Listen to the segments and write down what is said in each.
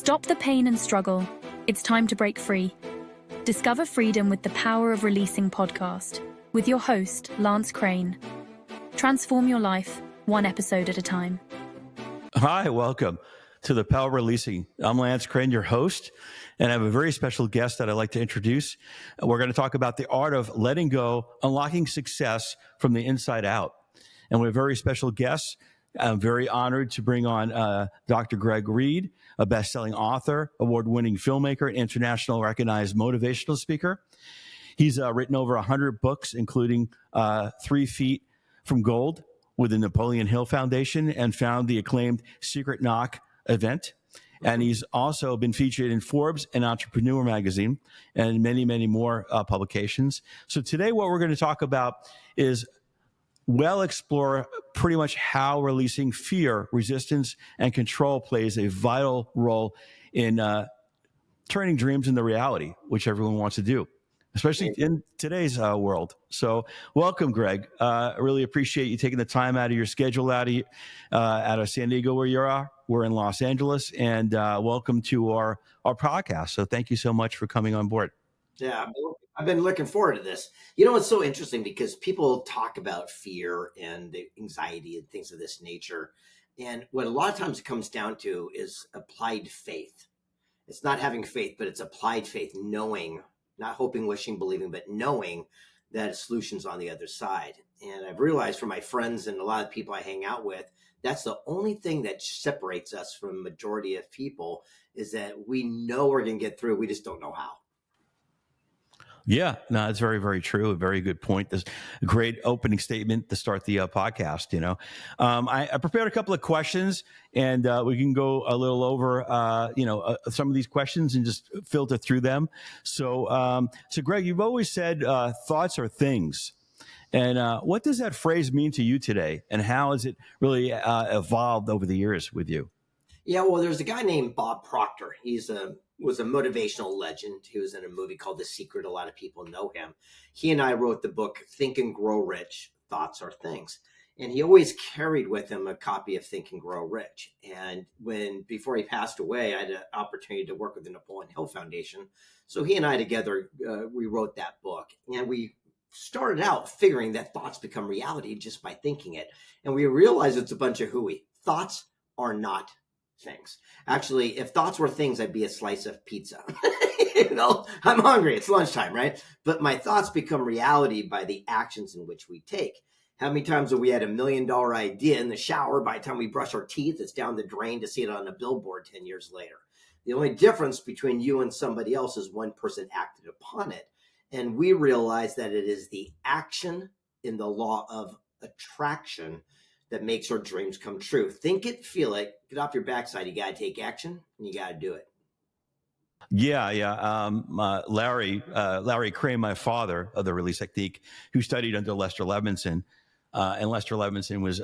Stop the pain and struggle. It's time to break free. Discover freedom with the Power of Releasing podcast with your host, Lance Crane. Transform your life, one episode at a time. Hi, welcome to the Power of Releasing. I'm Lance Crane, your host, and I have a very special guest that I'd like to introduce. We're going to talk about the art of letting go, unlocking success from the inside out. And we have a very special guest. I'm very honored to bring on Dr. Reid, a best-selling author, award-winning filmmaker, and international recognized motivational speaker. He's written over 100 books, including 3 Feet from Gold with the Napoleon Hill Foundation, and found the acclaimed Secret Knock event. And he's also been featured in Forbes and Entrepreneur magazine and many, many more publications. So today what we're going to talk about is explore pretty much how releasing fear, resistance, and control plays a vital role in turning dreams into reality, which everyone wants to do, especially in today's world. So welcome, Greg. I really appreciate you taking the time out of your schedule out of San Diego, where you are. We're in Los Angeles, and welcome to our podcast. So thank you so much for coming on board. Yeah, I've been looking forward to this. You know, it's so interesting because people talk about fear and the anxiety and things of this nature. And what a lot of times it comes down to is applied faith. It's not having faith, but it's applied faith, knowing, not hoping, wishing, believing, but knowing that a solution's on the other side. And I've realized from my friends and a lot of people I hang out with, that's the only thing that separates us from the majority of people, is that we know we're going to get through. We just don't know how. Yeah, no, it's very, very true. A very good point. This great opening statement to start the podcast. You know, I prepared a couple of questions, and we can go a little over, some of these questions and just filter through them. So, Greg, you've always said thoughts are things. And what does that phrase mean to you today? And how has it really evolved over the years with you? Yeah, well, there's a guy named Bob Proctor. Was a motivational legend. He was in a movie called The Secret. A lot of people know him. He and I wrote the book, Think and Grow Rich, Thoughts Are Things. And he always carried with him a copy of Think and Grow Rich. And before he passed away, I had an opportunity to work with the Napoleon Hill Foundation. So he and I together, we wrote that book. And we started out figuring that thoughts become reality just by thinking it. And we realized it's a bunch of hooey. Thoughts are not things. Actually, if thoughts were things, I'd be a slice of pizza. I'm hungry. It's lunchtime, right? But my thoughts become reality by the actions in which we take. How many times have we had $1 million idea in the shower? By the time we brush our teeth, it's down the drain to see it on a billboard 10 years later. The only difference between you and somebody else is one person acted upon it. And we realize that it is the action in the law of attraction that makes our dreams come true. Think it, feel it, get off your backside. You got to take action and you got to do it. Yeah. Larry Crane, my father of the release technique, who studied under Lester Levinson. And Lester Levinson was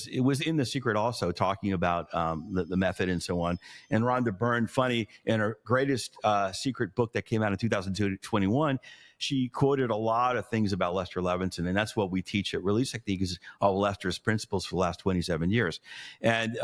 it was in The Secret also, talking about the method and so on. And Rhonda Byrne, funny, in her greatest secret book that came out in 2021, she quoted a lot of things about Lester Levinson, and that's what we teach at Release Technique, is all Lester's principles for the last 27 years. And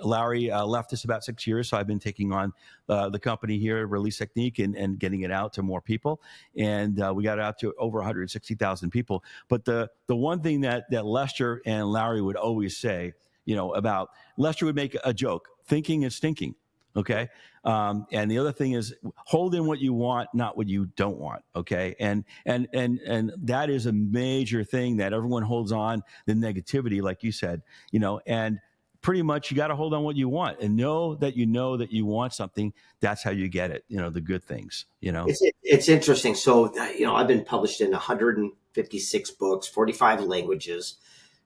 Larry left us about 6 years, so I've been taking on the company here, Release Technique, and getting it out to more people. And we got it out to over 160,000 people. But the one thing that Lester and Larry would always say, about Lester would make a joke: thinking is stinking. Okay. And the other thing is, hold in what you want, not what you don't want. Okay. And that is a major thing that everyone holds on, the negativity, like you said, and pretty much you got to hold on what you want and know that you want something. That's how you get it. The good things, It's interesting. So, I've been published in 156 books, 45 languages,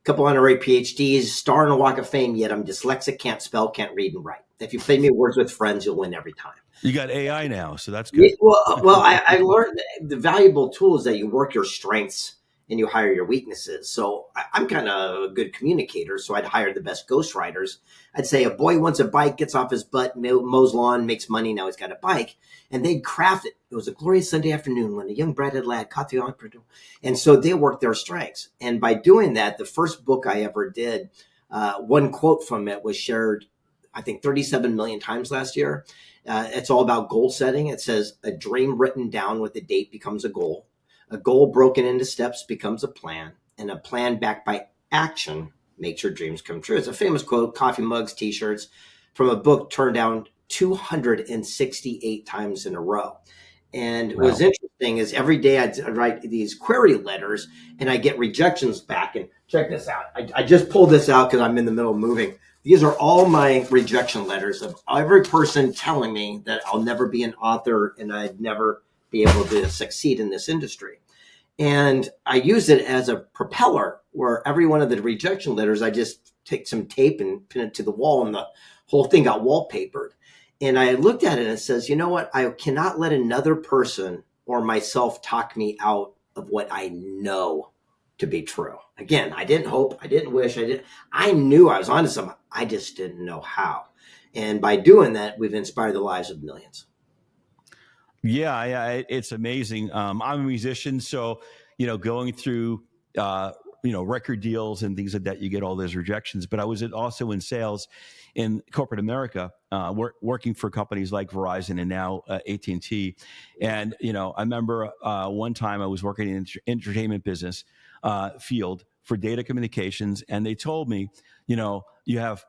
a couple honorary PhDs, star in a Walk of Fame, yet I'm dyslexic, can't spell, can't read and write. If you play me words with friends, you'll win every time. You got AI now, so that's good. Well, I learned the valuable tool is that you work your strengths and you hire your weaknesses. So I'm kind of a good communicator, so I'd hire the best ghostwriters. I'd say a boy wants a bike, gets off his butt, mows lawn, makes money, now he's got a bike. And they'd craft it. It was a glorious Sunday afternoon when a young bright-eyed lad caught the entrepreneur. And so they worked their strengths. And by doing that, the first book I ever did, one quote from it was shared I think 37 million times last year. It's all about goal setting. It says a dream written down with a date becomes a goal broken into steps becomes a plan, and a plan backed by action makes your dreams come true. It's a famous quote, coffee mugs, t-shirts, from a book turned down 268 times in a row. And Wow. what's interesting is every day I'd write these query letters and I get rejections back. And check this out. I just pulled this out because I'm in the middle of moving. These are all my rejection letters of every person telling me that I'll never be an author and I'd never be able to succeed in this industry. And I use it as a propeller where every one of the rejection letters, I just take some tape and pin it to the wall and the whole thing got wallpapered. And I looked at it and it says, you know what? I cannot let another person or myself talk me out of what I know to be true. Again, I didn't hope, I didn't wish, I knew I was onto something. I just didn't know how. And by doing that, we've inspired the lives of millions. Yeah, it's amazing. I'm a musician, so going through record deals and things like that, you get all those rejections. But I was also in sales in corporate America, working for companies like Verizon and now AT&T. And I remember one time I was working in entertainment business field for data communications, and they told me, you have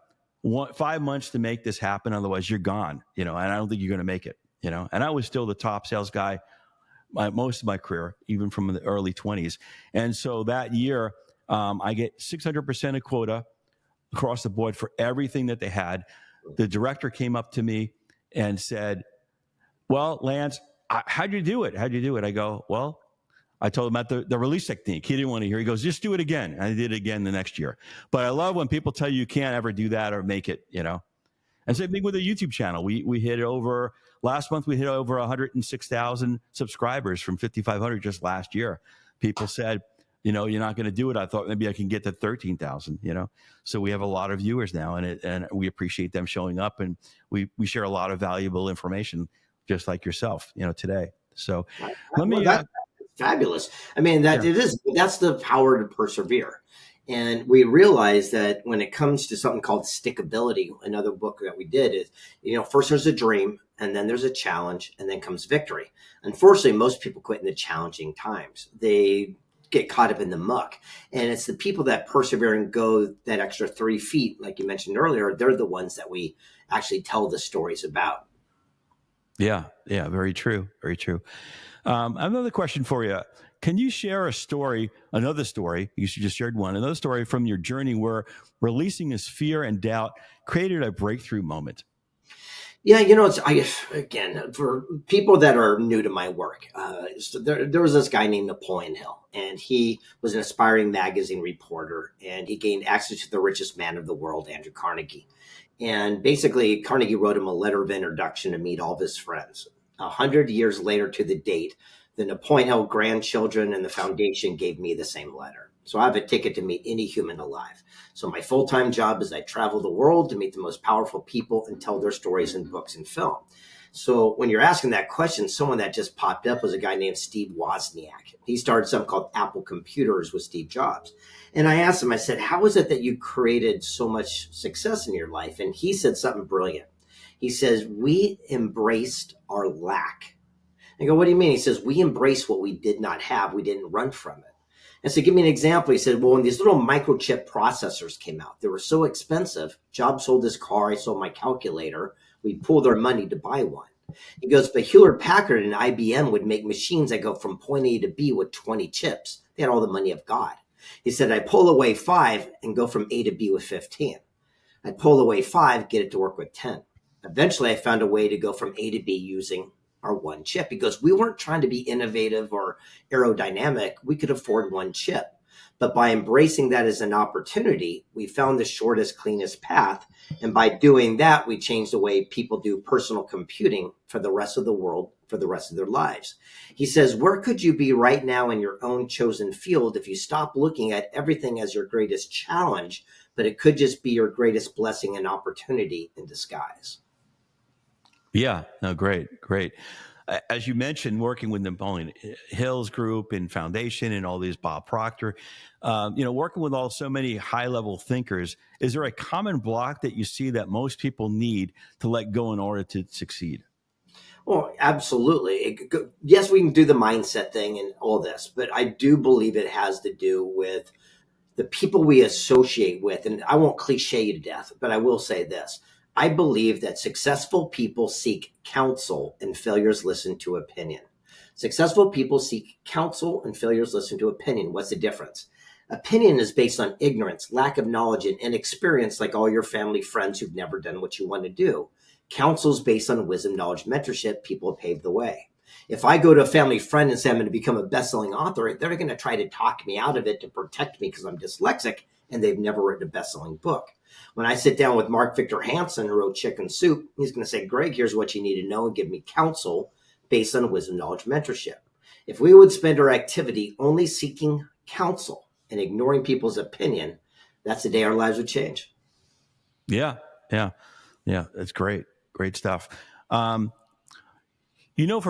5 months to make this happen, otherwise you're gone. And I don't think you're going to make it. And I was still the top sales guy most of my career, even from the early 20s. And so that year, I get 600% of quota across the board for everything that they had. The director came up to me and said, well, Lance, how'd you do it? I go, well, I told him about the release technique. He didn't want to hear. He goes, just do it again. And I did it again the next year. But I love when people tell you can't ever do that or make it, And same thing with the YouTube channel. We hit over, last month we hit over 106,000 subscribers from 5,500 just last year. People said, you're not going to do it. I thought maybe I can get to 13,000, So we have a lot of viewers now, and we appreciate them showing up, and we share a lot of valuable information just like yourself, today. So let me... that's fabulous. I mean, that's the power to persevere. And we realized that when it comes to something called stickability, another book that we did is, first there's a dream, and then there's a challenge, and then comes victory. Unfortunately, most people quit in the challenging times. They get caught up in the muck. And it's the people that persevere and go that extra 3 feet, like you mentioned earlier, they're the ones that we actually tell the stories about. Yeah, very true. Very true. Another question for you. Can you share another story, you just shared one, another story from your journey where releasing this fear and doubt created a breakthrough moment? Yeah, again, for people that are new to my work, so there was this guy named Napoleon Hill, and he was an aspiring magazine reporter, and he gained access to the richest man of the world, Andrew Carnegie. And basically, Carnegie wrote him a letter of introduction to meet all of his friends. 100 years later to the date, the Napoleon Hill grandchildren and the foundation gave me the same letter. So I have a ticket to meet any human alive. So my full-time job is I travel the world to meet the most powerful people and tell their stories in books and film. So when you're asking that question, someone that just popped up was a guy named Steve Wozniak. He started something called Apple Computers with Steve Jobs. And I asked him, I said, how is it that you created so much success in your life? And he said something brilliant. He says, we embraced our lack. I go, what do you mean? He says, we embraced what we did not have. We didn't run from it. And so give me an example. He said, well, when these little microchip processors came out, they were so expensive. Jobs sold his car. I sold my calculator. We pooled our money to buy one. He goes, but Hewlett Packard and IBM would make machines that go from point A to B with 20 chips. They had all the money of God. He said, I pull away 5 and go from A to B with 15. I pull away 5, get it to work with 10. Eventually, I found a way to go from A to B using our one chip, because we weren't trying to be innovative or aerodynamic. We could afford one chip. But by embracing that as an opportunity, we found the shortest, cleanest path. And by doing that, we changed the way people do personal computing for the rest of the world, for the rest of their lives. He says, where could you be right now in your own chosen field if you stop looking at everything as your greatest challenge, but it could just be your greatest blessing and opportunity in disguise? Yeah, no, great. as you mentioned, working with Napoleon Hill's group and foundation and all these Bob Proctor, working with so many high level thinkers, is there a common block that you see that most people need to let go in order to succeed? Well, absolutely. Yes, we can do the mindset thing and all this, but I do believe it has to do with the people we associate with. And I won't cliche you to death, but I will say this. I believe that successful people seek counsel and failures listen to opinion. Successful people seek counsel and failures listen to opinion. What's the difference? Opinion is based on ignorance, lack of knowledge, and inexperience, like all your family friends who've never done what you want to do. Counsel is based on wisdom, knowledge, mentorship. People have paved the way. If I go to a family friend and say I'm going to become a best-selling author, they're going to try to talk me out of it to protect me because I'm dyslexic and they've never written a best-selling book. When I sit down with Mark Victor Hansen, who wrote Chicken Soup, he's going to say, Greg, here's what you need to know, and give me counsel based on wisdom, knowledge, mentorship. If we would spend our activity only seeking counsel and ignoring people's opinion, that's the day our lives would change. Yeah. That's great. Great stuff. For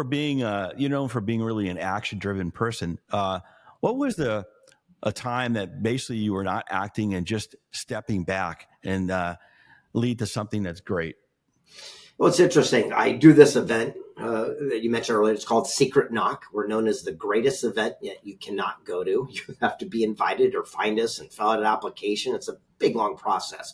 being really an action-driven person, what was a time that basically you were not acting and just stepping back and lead to something that's great? Well, it's interesting. I do this event that you mentioned earlier. It's called Secret Knock. We're known as the greatest event yet you cannot go to. You have to be invited or find us and fill out an application. It's a big, long process.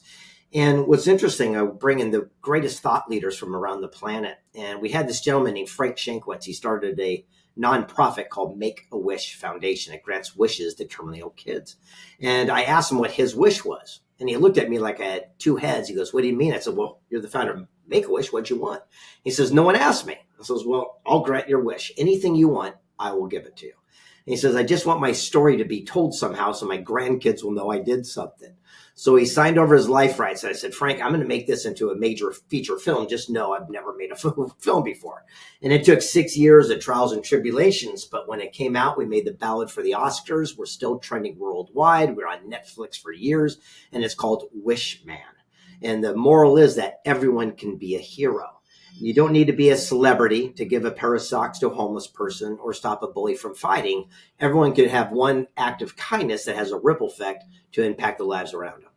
And what's interesting, I bring in the greatest thought leaders from around the planet. And we had this gentleman named Frank Shankwitz. He started a nonprofit called Make-A-Wish Foundation. It grants wishes to terminally ill kids. And I asked him what his wish was. And he looked at me like I had two heads. He goes, what do you mean? I said, well, you're the founder of Make-A-Wish. What'd you want? He says, no one asked me. I says, well, I'll grant your wish. Anything you want, I will give it to you. And he says, I just want my story to be told somehow so my grandkids will know I did something. So he signed over his life rights. And I said, Frank, I'm going to make this into a major feature film. Just know I've never made a film before. And it took 6 years of trials and tribulations. But when it came out, we made the ballot for the Oscars. We're still trending worldwide. We're on Netflix for years. And it's called Wish Man. And the moral is that everyone can be a hero. You don't need to be a celebrity to give a pair of socks to a homeless person or stop a bully from fighting. Everyone can have one act of kindness that has a ripple effect to impact the lives around them.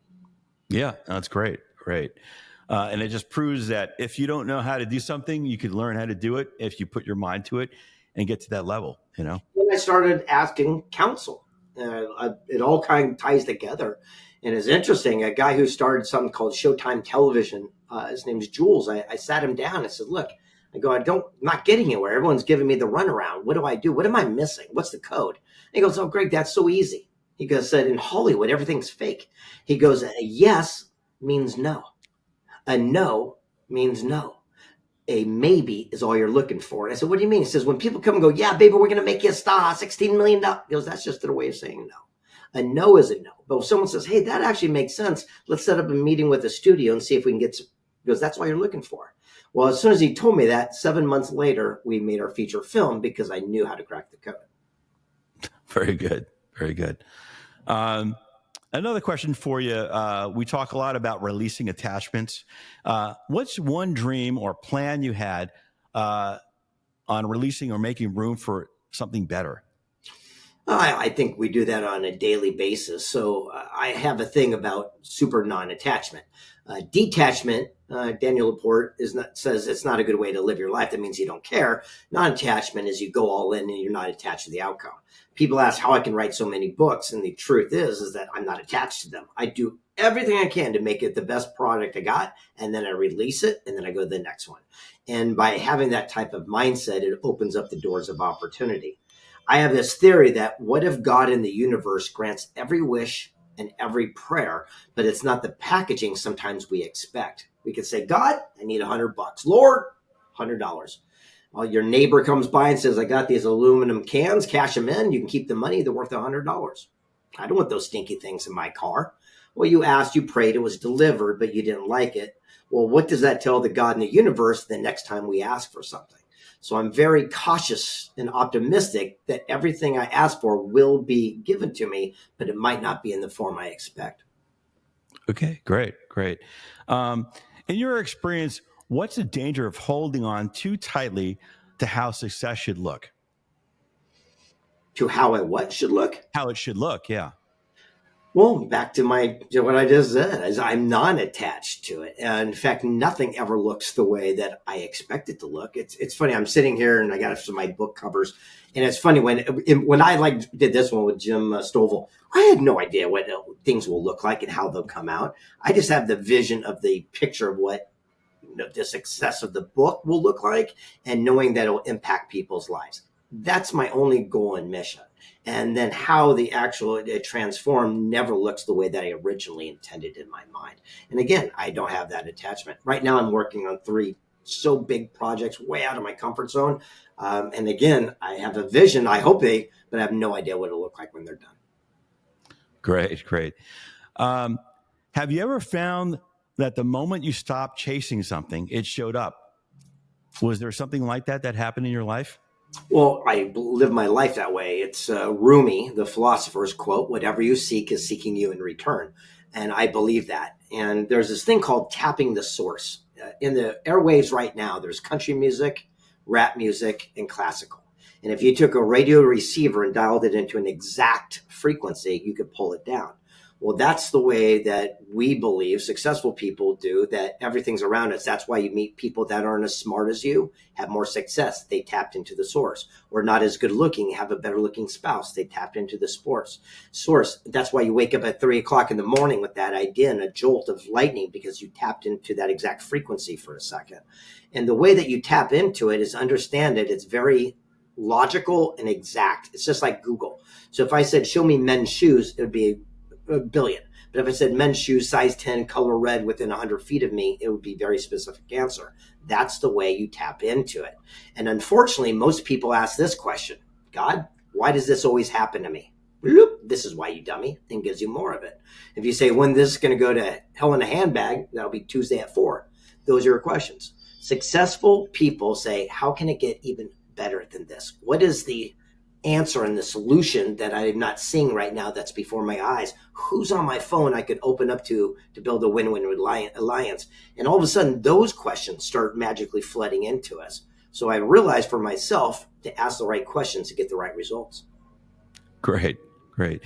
Yeah, that's great. Great. And it just proves that if you don't know how to do something, you can learn how to do it if you put your mind to it and get to that level, Then I started asking counsel. It all kind of ties together. And it's interesting, a guy who started something called Showtime Television, his name's Jules. I sat him down and said, look, I'm not getting anywhere. Everyone's giving me the runaround. What do I do? What am I missing? What's the code? And he goes, oh, Greg, that's so easy. He goes, said in Hollywood, everything's fake. He goes, a yes means no. A no means no. A maybe is all you're looking for. And I said, what do you mean? He says, when people come and go, yeah, baby, we're going to make you a star, $16 million. He goes, that's just their way of saying no. A no is a no. But if someone says, hey, that actually makes sense, let's set up a meeting with the studio and see if we can get some, because that's what you're looking for. Well, as soon as he told me that, 7 months later, we made our feature film because I knew how to crack the code. Very good. Very good. Another question for you. We talk a lot about releasing attachments. What's one dream or plan you had on releasing or making room for something better? I think we do that on a daily basis. So I have a thing about super non-attachment. Detachment, Daniel Laporte says it's not a good way to live your life. That means you don't care. Non-attachment is you go all in and you're not attached to the outcome. People ask how I can write so many books. And the truth is that I'm not attached to them. I do everything I can to make it the best product I got. And then I release it and then I go to the next one. And by having that type of mindset, it opens up the doors of opportunity. I have this theory that what if God in the universe grants every wish and every prayer, but it's not the packaging sometimes we expect. We could say, God, I need $100. Lord, $100. Well, your neighbor comes by and says, I got these aluminum cans, cash them in. You can keep the money. They're worth $100. I don't want those stinky things in my car. Well, you asked, you prayed, it was delivered, but you didn't like it. Well, what does that tell the God in the universe the next time we ask for something? So I'm very cautious and optimistic that everything I ask for will be given to me, but it might not be in the form I expect. Okay, great. In your experience, what's the danger of holding on too tightly to how success should look? To how and what should look? How it should look, yeah. Well, back to what I just said, is I'm non-attached to it. And in fact, nothing ever looks the way that I expect it to look. It's funny. I'm sitting here and I got some of my book covers, and it's funny when I did this one with Jim Stovall, I had no idea what things will look like and how they'll come out. I just have the vision of the picture of what the success of the book will look like, and knowing that it will impact people's lives. That's my only goal and mission. And then how the actual it transformed never looks the way that I originally intended in my mind. And again, I don't have that attachment. Right now, I'm working on 3 so big projects way out of my comfort zone. And again, I have a vision. I hope but I have no idea what it'll look like when they're done. Great, great. Have you ever found that the moment you stopped chasing something, it showed up? Was there something like that happened in your life? Well, I live my life that way. It's Rumi, the philosopher's quote, "Whatever you seek is seeking you in return." And I believe that. And there's this thing called tapping the source. In the airwaves right now, there's country music, rap music, and classical. And if you took a radio receiver and dialed it into an exact frequency, you could pull it down. Well, that's the way that we believe successful people do, that everything's around us. That's why you meet people that aren't as smart as you, have more success. They tapped into the source. Or not as good looking, have a better looking spouse. They tapped into the source. That's why you wake up at 3:00 in the morning with that idea and a jolt of lightning, because you tapped into that exact frequency for a second. And the way that you tap into it is understand it. It's very logical and exact. It's just like Google. So if I said, show me men's shoes, it would be a billion. But if I said men's shoes, size 10, color red, within 100 feet of me, it would be a very specific answer. That's the way you tap into it. And unfortunately, most people ask this question: God, why does this always happen to me? Bloop, this is why, you dummy, and gives you more of it. If you say, when this is going to go to hell in a handbag, that'll be Tuesday at 4. Those are your questions. Successful people say, how can it get even better than this? What is the answer and the solution that I'm not seeing right now that's before my eyes? Who's on my phone I could open up to build a win-win alliance? And all of a sudden, those questions start magically flooding into us. So I realized for myself to ask the right questions to get the right results. Great, great.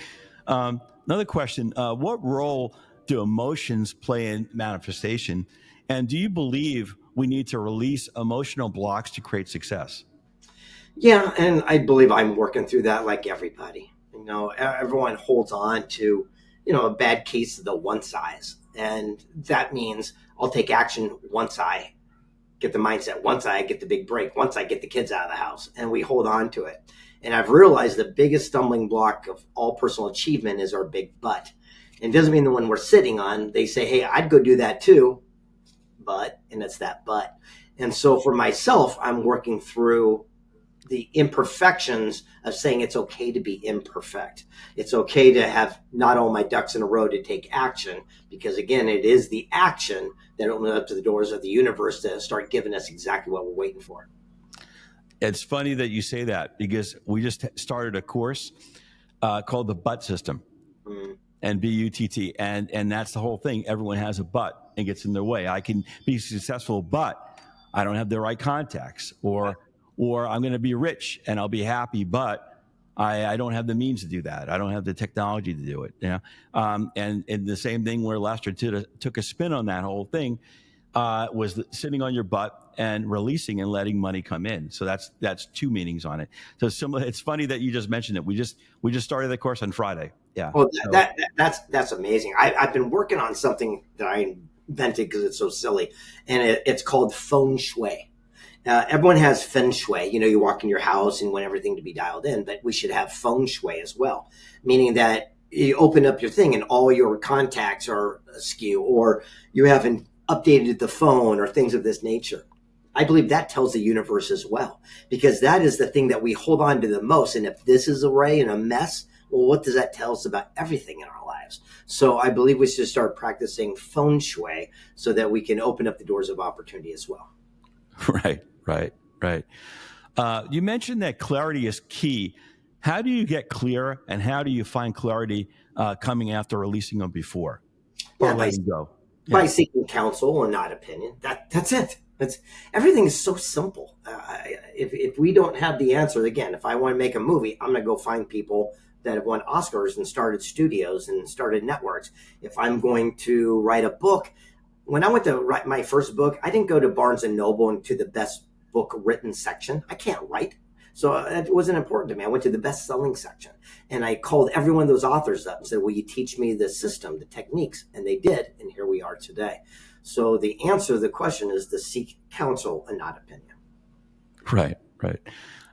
Another question, what role do emotions play in manifestation? And do you believe we need to release emotional blocks to create success? Yeah, and I believe I'm working through that like everybody. Everyone holds on to, a bad case of the one size. And that means I'll take action once I get the mindset, once I get the big break, once I get the kids out of the house, and we hold on to it. And I've realized the biggest stumbling block of all personal achievement is our big butt. And it doesn't mean the one we're sitting on. They say, hey, I'd go do that too, and it's that but. And so for myself, I'm working through the imperfections of saying it's okay to be imperfect. It's okay to have not all my ducks in a row to take action, because again, it is the action that opens up to the doors of the universe to start giving us exactly what we're waiting for. It's funny that you say that, because we just started a course called the BUTT system, and BUTT, and that's the whole thing. Everyone has a but and gets in their way. I can be successful, but I don't have the right contacts, or I'm going to be rich and I'll be happy, but I don't have the means to do that. I don't have the technology to do it. And the same thing where Lester took a spin on that whole thing, was sitting on your butt and releasing and letting money come in. So that's 2 meanings on it. So similar. It's funny that you just mentioned it. We just started the course on Friday. Yeah. Well, that's amazing. I've been working on something that I invented because it's so silly, and it's called feng shui. Everyone has feng shui. You walk in your house and want everything to be dialed in, but we should have feng shui as well, meaning that you open up your thing and all your contacts are askew, or you haven't updated the phone, or things of this nature. I believe that tells the universe as well, because that is the thing that we hold on to the most. And if this is array and a mess, well, what does that tell us about everything in our lives? So I believe we should start practicing feng shui so that we can open up the doors of opportunity as well. Right. You mentioned that clarity is key. How do you get clear, and how do you find clarity coming after releasing them before or letting go? By seeking counsel and not opinion. That's it. Everything is so simple. if we don't have the answer, again, if I want to make a movie, I'm going to go find people that have won Oscars and started studios and started networks. If I'm going to write a book, when I went to write my first book, I didn't go to Barnes and Noble and to the best book written section. I can't write. So it wasn't important to me. I went to the best-selling section, and I called every one of those authors up and said, will you teach me the system, the techniques? And they did, and here we are today. So the answer to the question is to seek counsel and not opinion. Right, right.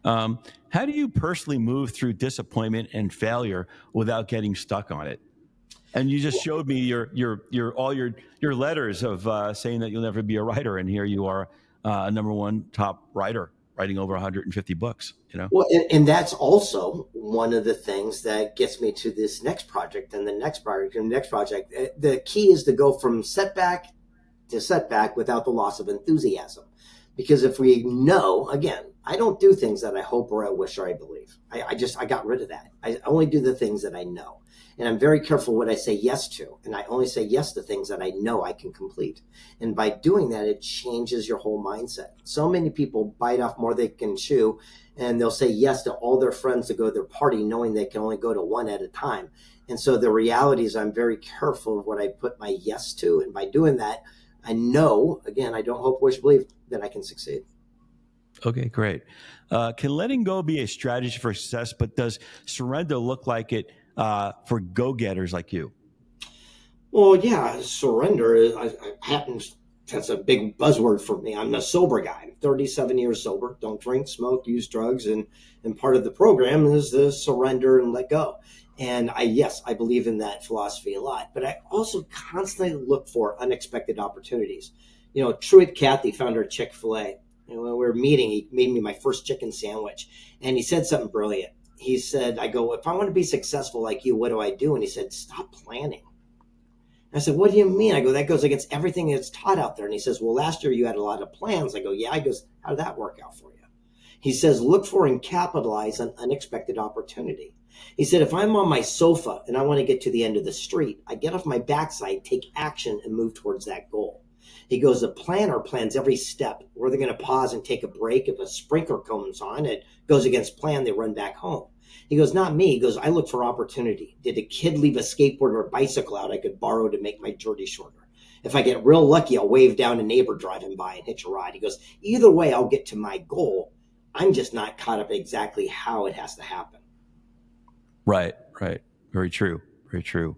How do you personally move through disappointment and failure without getting stuck on it? And you just showed me all your letters of saying that you'll never be a writer, and here you are, a number one top writer, writing over 150 books. Well, and that's also one of the things that gets me to this next project and the next project and the next project. The key is to go from setback to setback without the loss of enthusiasm. Because if we know, again, I don't do things that I hope or I wish or I believe. I got rid of that. I only do the things that I know. And I'm very careful what I say yes to. And I only say yes to things that I know I can complete. And by doing that, it changes your whole mindset. So many people bite off more than they can chew, and they'll say yes to all their friends to go to their party, knowing they can only go to one at a time. And so the reality is I'm very careful of what I put my yes to. And by doing that, I know, again, I don't hope, wish, believe that I can succeed. Okay, great. Can letting go be a strategy for success, but does surrender look like it for go-getters like you? Well, yeah, surrender happens. That's a big buzzword for me. I'm a sober guy. I'm 37 years sober. Don't drink, smoke, use drugs. And part of the program is the surrender and let go. And I believe in that philosophy a lot. But I also constantly look for unexpected opportunities. Truett Cathy, founder of Chick-fil-A, when we were meeting, he made me my first chicken sandwich. And he said something brilliant. He said, I go, if I want to be successful like you, what do I do? And he said, stop planning. I said, what do you mean? I go, that goes against everything that's taught out there. And he says, well, last year you had a lot of plans. I go, yeah. He goes, how did that work out for you? He says, look for and capitalize on unexpected opportunity. He said, if I'm on my sofa and I want to get to the end of the street, I get off my backside, take action, and move towards that goal. He goes, the planner plans every step. Where they're going to pause and take a break. If a sprinkler comes on, it goes against plan, they run back home. He goes, not me. He goes, I look for opportunity. Did a kid leave a skateboard or a bicycle out I could borrow to make my journey shorter? If I get real lucky, I'll wave down a neighbor driving by and hitch a ride. He goes, either way, I'll get to my goal. I'm just not caught up exactly how it has to happen. Right. Very true. Very true.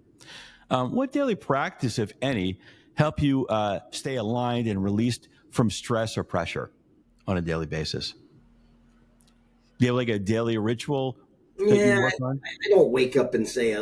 What daily practice, if any, help you stay aligned and released from stress or pressure on a daily basis? Do you have like a daily ritual that you work on? I don't wake up and say,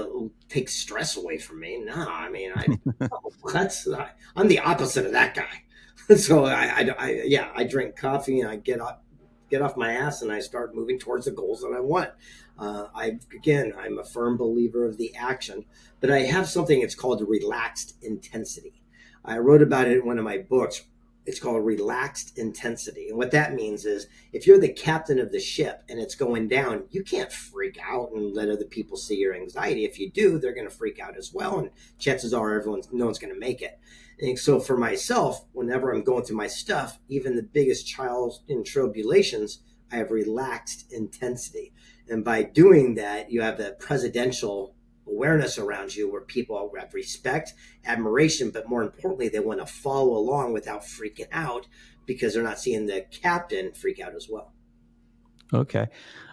take stress away from me. No, I mean, I'm the opposite of that guy. So I drink coffee and I get off my ass and I start moving towards the goals that I want. I'm a firm believer of the action, but I have something it's called relaxed intensity. I wrote about it in one of my books. It's called relaxed intensity. And what that means is if you're the captain of the ship and it's going down, you can't freak out and let other people see your anxiety. If you do, they're going to freak out as well. And chances are no one's going to make it. And so for myself, whenever I'm going through my stuff, even the biggest trials and tribulations, I have relaxed intensity. And by doing that, you have the presidential awareness around you where people have respect, admiration, but more importantly, they want to follow along without freaking out because they're not seeing the captain freak out as well. Okay.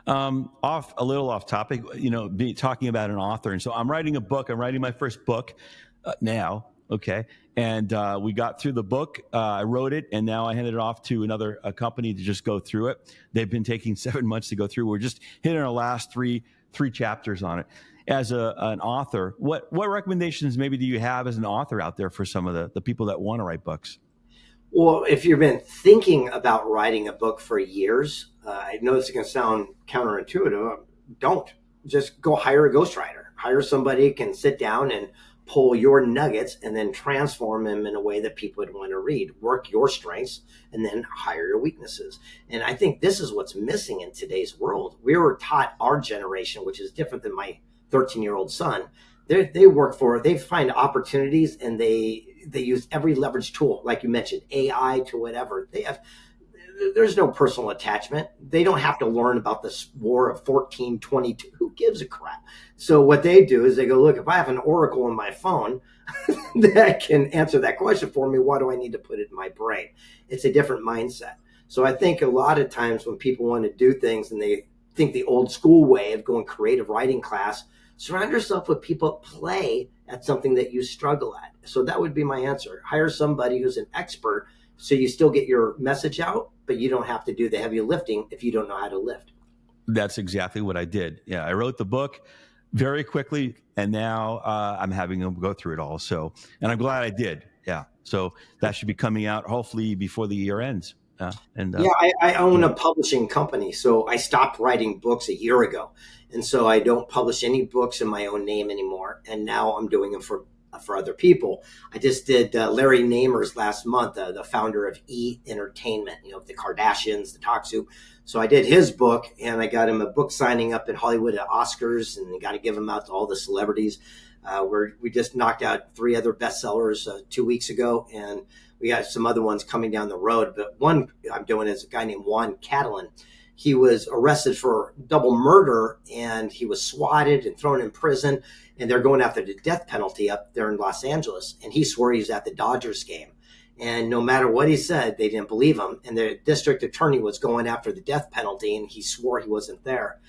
A little off topic, talking about an author. And so I'm writing a book. I'm writing my first book now. Okay. And we got through the book. I wrote it, and now I handed it off to another company to just go through it. They've been taking 7 months to go through. We're just hitting our last three chapters on it. As an author, what recommendations maybe do you have as an author out there for some of the people that want to write books? Well, if you've been thinking about writing a book for years, I know this is going to sound counterintuitive. Don't. Just go hire a ghostwriter. Hire somebody who can sit down and pull your nuggets and then transform them in a way that people would want to read. Work your strengths and then hire your weaknesses. And I think this is what's missing in today's world. We were taught, our generation, which is different than my 13-year-old son, they find opportunities and they use every leverage tool, like you mentioned, AI to whatever. there's no personal attachment. They don't have to learn about this war of 1422. Who gives a crap? So what they do is they go, look, if I have an oracle in my phone that can answer that question for me, why do I need to put it in my brain? It's a different mindset. So I think a lot of times when people want to do things and they think the old school way of going creative writing class, surround yourself with people that play at something that you struggle at. So that would be my answer. Hire somebody who's an expert so you still get your message out, but you don't have to do the heavy lifting if you don't know how to lift. That's exactly what I did. Yeah, I wrote the book very quickly, and now I'm having them go through it all. So, and I'm glad I did. Yeah. So that should be coming out hopefully before the year ends. I own a publishing company, so I stopped writing books a year ago, and so I don't publish any books in my own name anymore. And now I'm doing them for other people. I just did Larry Namer's last month, the founder of E! Entertainment, the Kardashians, the Talk Soup. So I did his book, and I got him a book signing up in Hollywood at Oscars, and got to give him out to all the celebrities. We just knocked out 3 other bestsellers 2 weeks ago, and we got some other ones coming down the road. But one I'm doing is a guy named Juan Catalan. He was arrested for double murder, and he was swatted and thrown in prison, and they're going after the death penalty up there in Los Angeles. And he swore he was at the Dodgers game. And no matter what he said, they didn't believe him. And the district attorney was going after the death penalty, and he swore he wasn't there.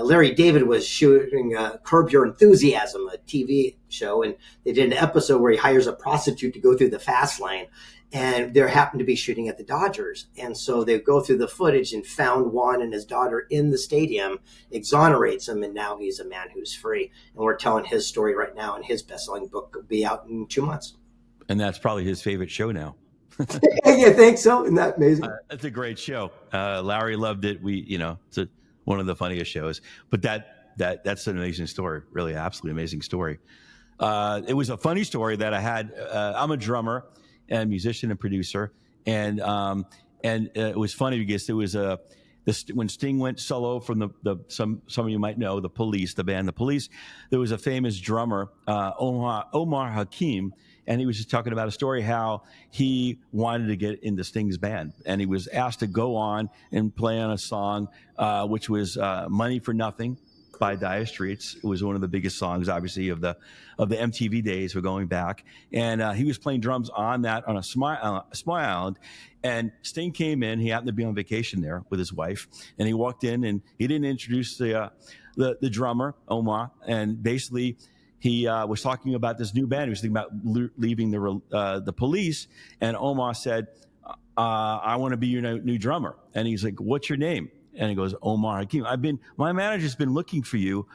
Larry David was shooting Curb Your Enthusiasm, a TV show, and they did an episode where he hires a prostitute to go through the fast lane, and there happened to be shooting at the Dodgers. And so they go through the footage and found Juan and his daughter in the stadium, exonerates him, and now he's a man who's free. And we're telling his story right now, and his best-selling book will be out in 2 months. And that's probably his favorite show now. You think so? Isn't that amazing? It's a great show. Larry loved it. It's one of the funniest shows. But that's an amazing story. Really, absolutely amazing story. It was a funny story that I had. I'm a drummer and musician and producer, and it was funny because there was when Sting went solo from some of you might know the band The Police. There was a famous drummer, Omar Hakim. And he was just talking about a story how he wanted to get into Sting's band, and he was asked to go on and play on a song, which was "Money for Nothing" by Dire Straits. It was one of the biggest songs, obviously, of the MTV days. We're going back, and he was playing drums on that on a small island. And Sting came in. He happened to be on vacation there with his wife, and he walked in, and he didn't introduce the drummer Omar, and basically. He was talking about this new band. He was thinking about leaving the Police, and Omar said, "I want to be your new drummer." And he's like, "What's your name?" And he goes, "Omar Hakim. My manager's been looking for you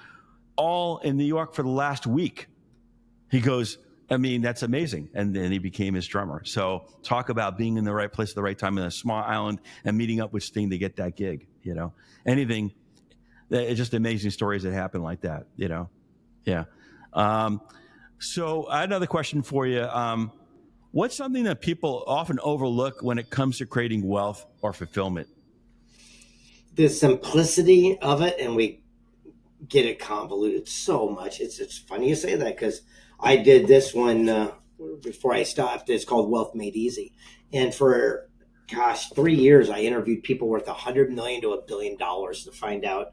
all in New York for the last week." He goes, "I mean, that's amazing." And then he became his drummer. So talk about being in the right place at the right time in a small island and meeting up with Sting to get that gig. Anything. It's just amazing stories that happen like that. Yeah. So I had another question for you. What's something that people often overlook when it comes to creating wealth or fulfillment? The simplicity of it, and we get it convoluted so much. It's funny you say that, because I did this one before I stopped. It's called Wealth Made Easy. And for, 3 years, I interviewed people worth $100 million to $1 billion to find out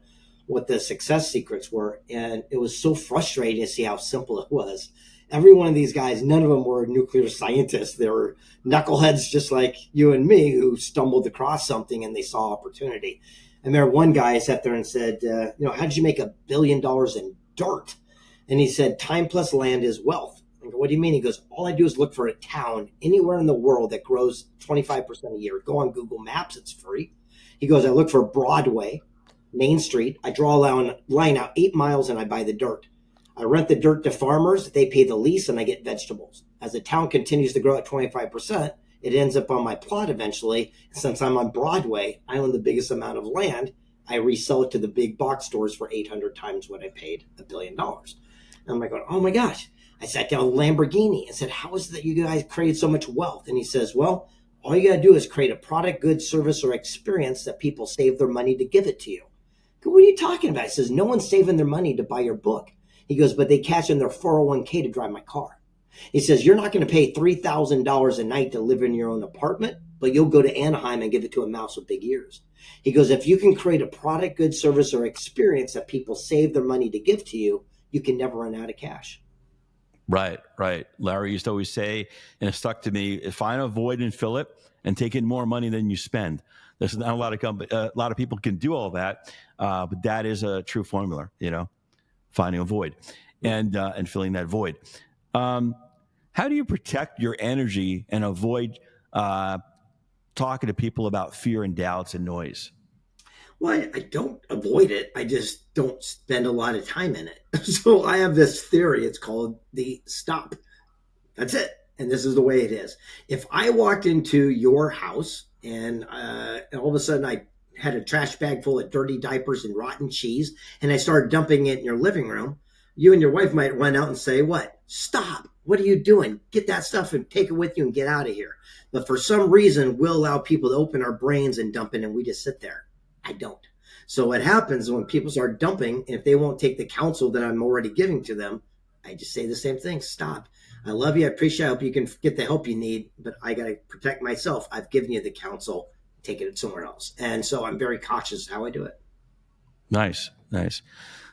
what the success secrets were. And it was so frustrating to see how simple it was. Every one of these guys, none of them were nuclear scientists. They were knuckleheads just like you and me who stumbled across something and they saw opportunity. And there one guy sat there and said, how did you make $1 billion in dirt? And he said, time plus land is wealth. I go, what do you mean? He goes, all I do is look for a town anywhere in the world that grows 25% a year. Go on Google Maps, it's free. He goes, I look for Broadway, Main Street. I draw a line out 8 miles and I buy the dirt. I rent the dirt to farmers. They pay the lease and I get vegetables. As the town continues to grow at 25%, it ends up on my plot eventually. Since I'm on Broadway, I own the biggest amount of land. I resell it to the big box stores for 800 times what I paid, $1 billion. And I'm like, oh my gosh. I sat down with Lamborghini and said, how is it that you guys created so much wealth? And he says, well, all you got to do is create a product, good, service, or experience that people save their money to give it to you. What are you talking about? He says, no one's saving their money to buy your book. He goes, but they cash in their 401k to drive my car. He says, you're not going to pay $3,000 a night to live in your own apartment. but you'll go to Anaheim and give it to a mouse with big ears. He goes, if you can create a product, good service, or experience that people save their money to give to you, you can never run out of cash. Right, right. Larry used to always say, and it stuck to me, find a void and fill it and take in more money than you spend. There's not a lot of people can do all that, but that is a true formula, finding a void and filling that void. How do you protect your energy and avoid talking to people about fear and doubts and noise? Well, I don't avoid it. I just don't spend a lot of time in it. So I have this theory. It's called the stop. That's it. And this is the way it is. If I walked into your house and all of a sudden I had a trash bag full of dirty diapers and rotten cheese, and I started dumping it in your living room, you and your wife might run out and say, what? Stop. What are you doing? Get that stuff and take it with you and get out of here. But for some reason, we'll allow people to open our brains and dump it, and we just sit there. I don't. So what happens when people start dumping, if they won't take the counsel that I'm already giving to them, I just say the same thing. Stop. I love you. I appreciate it. I hope you can get the help you need, but I got to protect myself. I've given you the counsel. Take it somewhere else. And so I'm very cautious how I do it. Nice, nice.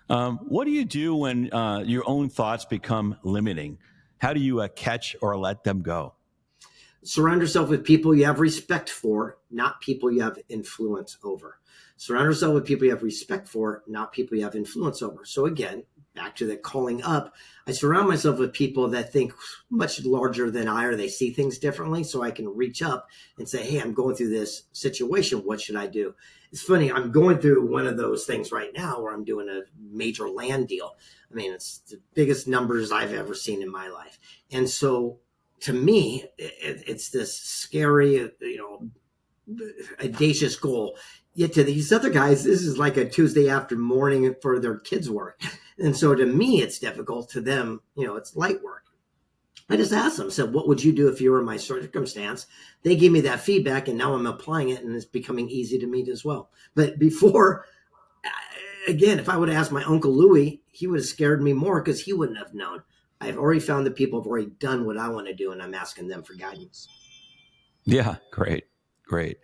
What do you do when your own thoughts become limiting? How do you catch or let them go? Surround yourself with people you have respect for, not people you have influence over. Surround yourself with people you have respect for, not people you have influence over. So again, back to the calling up, I surround myself with people that think much larger than I, or they see things differently, so I can reach up and say, hey, I'm going through this situation. What should I do? It's funny. I'm going through one of those things right now where I'm doing a major land deal. I mean, it's the biggest numbers I've ever seen in my life. And so to me, it's this scary, audacious goal. Yet to these other guys, this is like a Tuesday after morning for their kids' work. And so to me, it's difficult. To them, it's light work. I just asked them, said, what would you do if you were in my circumstance? They gave me that feedback, and now I'm applying it, and it's becoming easy to meet as well. But before, again, if I would have asked my Uncle Louie, he would have scared me more because he wouldn't have known. I've already found that people have already done what I want to do, and I'm asking them for guidance. Yeah, great, great.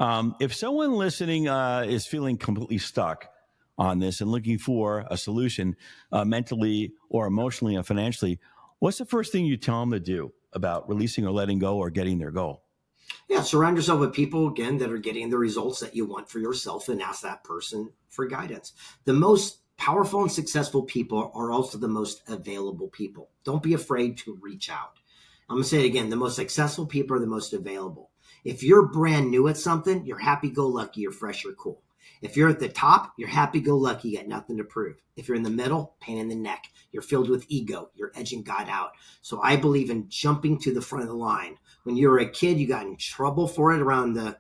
If someone listening is feeling completely stuck on this and looking for a solution mentally or emotionally and financially, what's the first thing you tell them to do about releasing or letting go or getting their goal? Yeah, surround yourself with people, again, that are getting the results that you want for yourself, and ask that person for guidance. The most powerful and successful people are also the most available people. Don't be afraid to reach out. I'm going to say it again. The most successful people are the most available. If you're brand new at something, you're happy-go-lucky, you're fresh, you're cool. If you're at the top, you're happy-go-lucky, you got nothing to prove. If you're in the middle, pain in the neck. You're filled with ego. You're edging God out. So I believe in jumping to the front of the line. When you were a kid, you got in trouble for it around the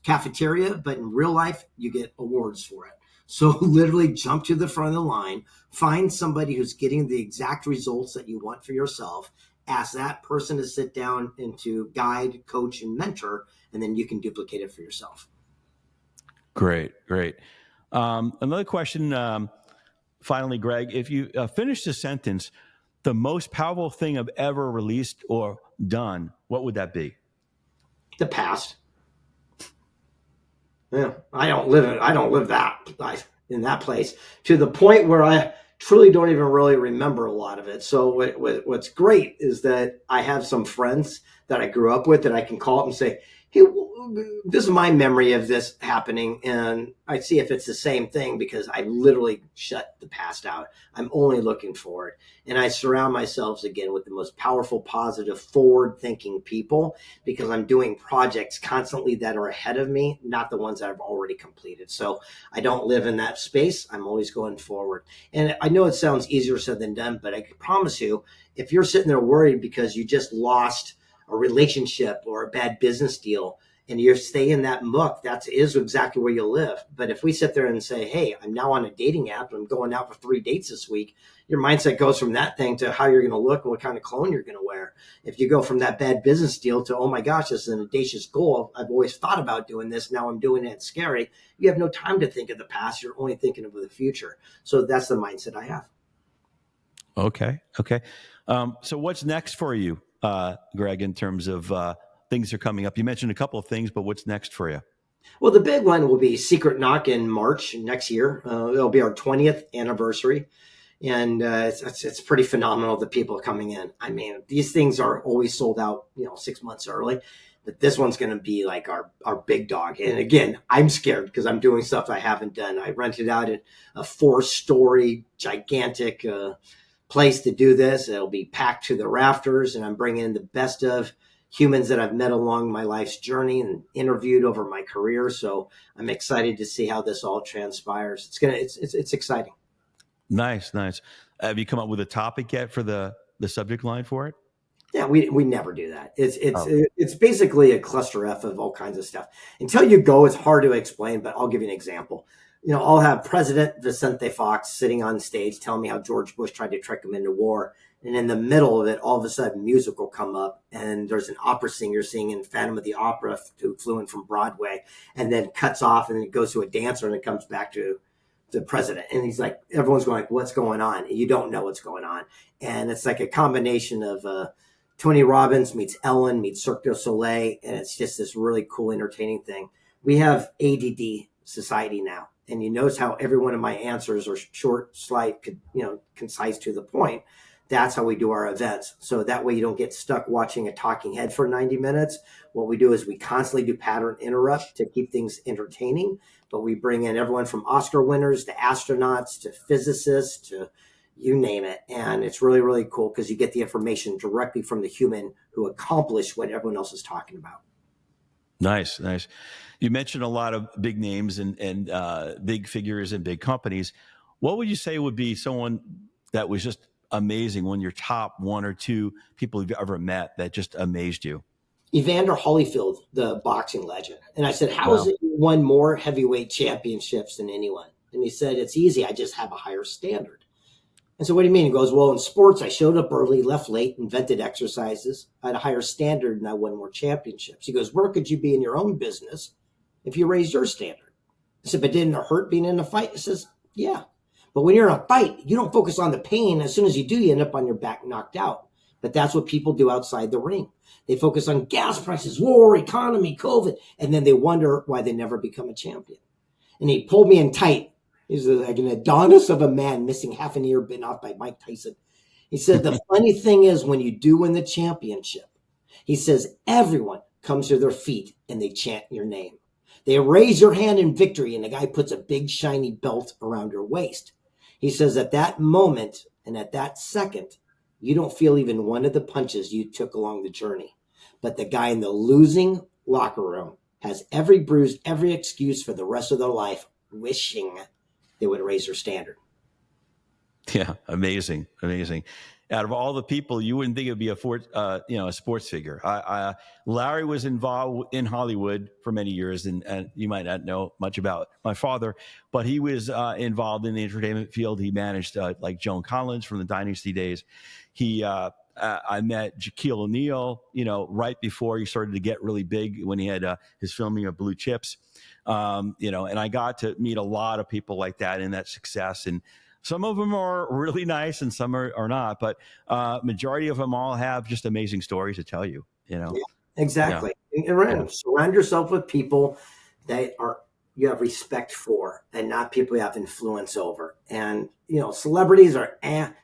cafeteria, but in real life, you get awards for it. So literally jump to the front of the line, find somebody who's getting the exact results that you want for yourself, ask that person to sit down and to guide, coach, and mentor, and then you can duplicate it for yourself. Great, great. Another question, finally, Greg, if you finish the sentence, the most powerful thing I've ever released or done, what would that be? The past. Yeah, I don't live that life in that place, to the point where I truly don't even really remember a lot of it. So what's great is that I have some friends that I grew up with that I can call up and say, hey, this is my memory of this happening, and I see if it's the same thing, because I literally shut the past out. I'm only looking forward, and I surround myself again with the most powerful, positive, forward-thinking people, because I'm doing projects constantly that are ahead of me, not the ones that I've already completed. So I don't live in that space. I'm always going forward. And I know it sounds easier said than done, but I can promise you, if you're sitting there worried because you just lost a relationship or a bad business deal, and you stay in that muck, that is exactly where you live. But if we sit there and say, hey, I'm now on a dating app and I'm going out for 3 dates this week, your mindset goes from that thing to how you're going to look and what kind of cologne you're going to wear. If you go from that bad business deal to, oh my gosh, this is an audacious goal, I've always thought about doing this, now I'm doing it, it's scary, you have no time to think of the past, you're only thinking of the future. So that's the mindset I have. Okay. So what's next for you, Greg, in terms of things are coming up? You mentioned a couple of things, but what's next for you? Well, the big one will be Secret Knock in March next year. It'll be our 20th anniversary. And it's pretty phenomenal, the people coming in. I mean, these things are always sold out, 6 months early. But this one's going to be like our big dog. And again, I'm scared because I'm doing stuff I haven't done. I rented out a 4-story gigantic place to do this. It'll be packed to the rafters, and I'm bringing in the best of humans that I've met along my life's journey and interviewed over my career. So I'm excited to see how this all transpires. It's exciting. Nice. Have you come up with a topic yet for the subject line for it? Yeah, we never do that. It's basically a cluster F of all kinds of stuff. Until you go, it's hard to explain, but I'll give you an example. I'll have President Vicente Fox sitting on stage telling me how George Bush tried to trick him into war. And in the middle of it, all of a sudden music will come up, and there's an opera singer singing Phantom of the Opera who flew in from Broadway, and then cuts off, and it goes to a dancer, and it comes back to the president. And he's like, everyone's going like, what's going on? And you don't know what's going on. And it's like a combination of Tony Robbins meets Ellen meets Cirque du Soleil. And it's just this really cool, entertaining thing. We have ADD society now. And you notice how every one of my answers are short, slight, concise, to the point. That's how we do our events. So that way you don't get stuck watching a talking head for 90 minutes. What we do is we constantly do pattern interrupt to keep things entertaining. But we bring in everyone from Oscar winners to astronauts to physicists to you name it. And it's really, really cool because you get the information directly from the human who accomplished what everyone else is talking about. Nice. You mentioned a lot of big names and big figures and big companies. What would you say would be someone that was just amazing, one of your top 1 or 2 people you've ever met that just amazed you? Evander Holyfield, the boxing legend. And I said, how is it you won more heavyweight championships than anyone? And he said, it's easy. I just have a higher standard. And so what do you mean? He goes, well, in sports, I showed up early, left late, invented exercises. I had a higher standard and I won more championships. He goes, where could you be in your own business if you raised your standard? I said, but didn't it hurt being in a fight? He says, yeah. But when you're in a fight, you don't focus on the pain. As soon as you do, you end up on your back knocked out. But that's what people do outside the ring. They focus on gas prices, war, economy, COVID, and then they wonder why they never become a champion. And he pulled me in tight. He's like an Adonis of a man missing half an ear bitten off by Mike Tyson. He said, the funny thing is when you do win the championship, he says, everyone comes to their feet and they chant your name. They raise your hand in victory and the guy puts a big shiny belt around your waist. He says at that moment and at that second, you don't feel even one of the punches you took along the journey. But the guy in the losing locker room has every bruise, every excuse for the rest of their life, wishing they would raise their standard. Yeah, amazing. Out of all the people, you wouldn't think it would be a sports figure. Larry was involved in Hollywood for many years, and you might not know much about my father, but he was involved in the entertainment field. He managed like Joan Collins from the Dynasty days. I met Shaquille O'Neal, right before he started to get really big when he had his filming of Blue Chips, and I got to meet a lot of people like that in that success. And some of them are really nice and some are not, but majority of them all have just amazing stories to tell you, Yeah, exactly. Yeah. Surround yourself with people that you have respect for and not people you have influence over. And, celebrities are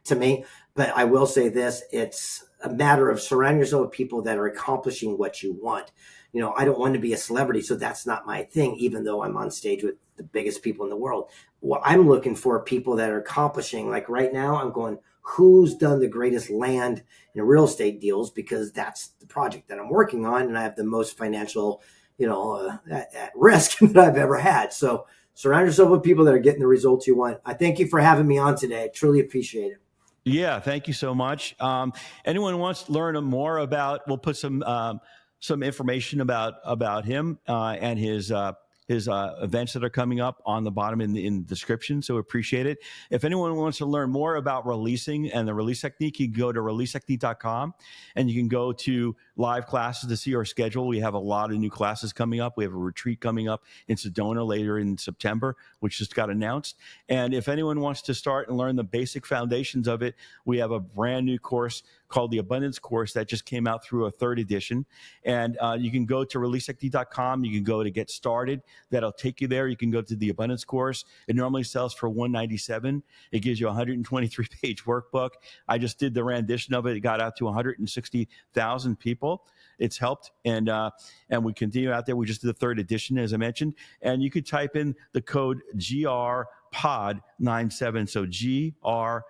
to me, but I will say this, it's a matter of surrounding yourself with people that are accomplishing what you want. I don't want to be a celebrity, so that's not my thing, even though I'm on stage with the biggest people in the world. What I'm looking for people that are accomplishing, like right now, I'm going, who's done the greatest land and real estate deals, because that's the project that I'm working on, and I have the most financial, at risk that I've ever had. So surround yourself with people that are getting the results you want. I thank you for having me on today. I truly appreciate it. Yeah, thank you so much. Anyone who wants to learn more about, we'll put some information about him and his his events that are coming up on the bottom in the description. So appreciate it. If anyone wants to learn more about releasing and the release technique, you can go to releasetechnique.com and you can go to live classes to see our schedule. We have a lot of new classes coming up. We have a retreat coming up in Sedona later in September, which just got announced. And if anyone wants to start and learn the basic foundations of it, we have a brand new course called the Abundance Course that just came out through a 3rd edition. And you can go to releasetechnique.com. You can go to get started. That'll take you there. You can go to the Abundance Course. It normally sells for $197. It gives you a 123-page workbook. I just did the rendition of it. It got out to 160,000 people. It's helped, and we continue out there. We just did the 3rd edition, as I mentioned. And you could type in the code GRPOD97. So GRPOD97.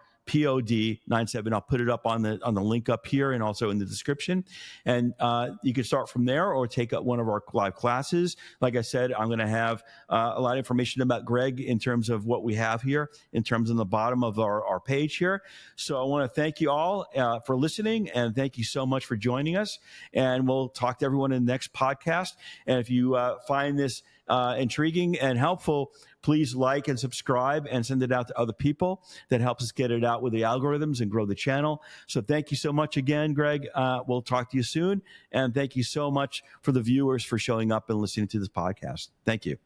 I'll put it up on the link up here and also in the description. And you can start from there or take up one of our live classes. Like I said, I'm going to have a lot of information about Greg in terms of what we have here, in terms of the bottom of our page here. So I want to thank you all for listening, and thank you so much for joining us. And we'll talk to everyone in the next podcast. And if you find this intriguing and helpful, please like and subscribe and send it out to other people. That helps us get it out with the algorithms and grow the channel. So thank you so much again, Greg. We'll talk to you soon. And thank you so much for the viewers for showing up and listening to this podcast. Thank you.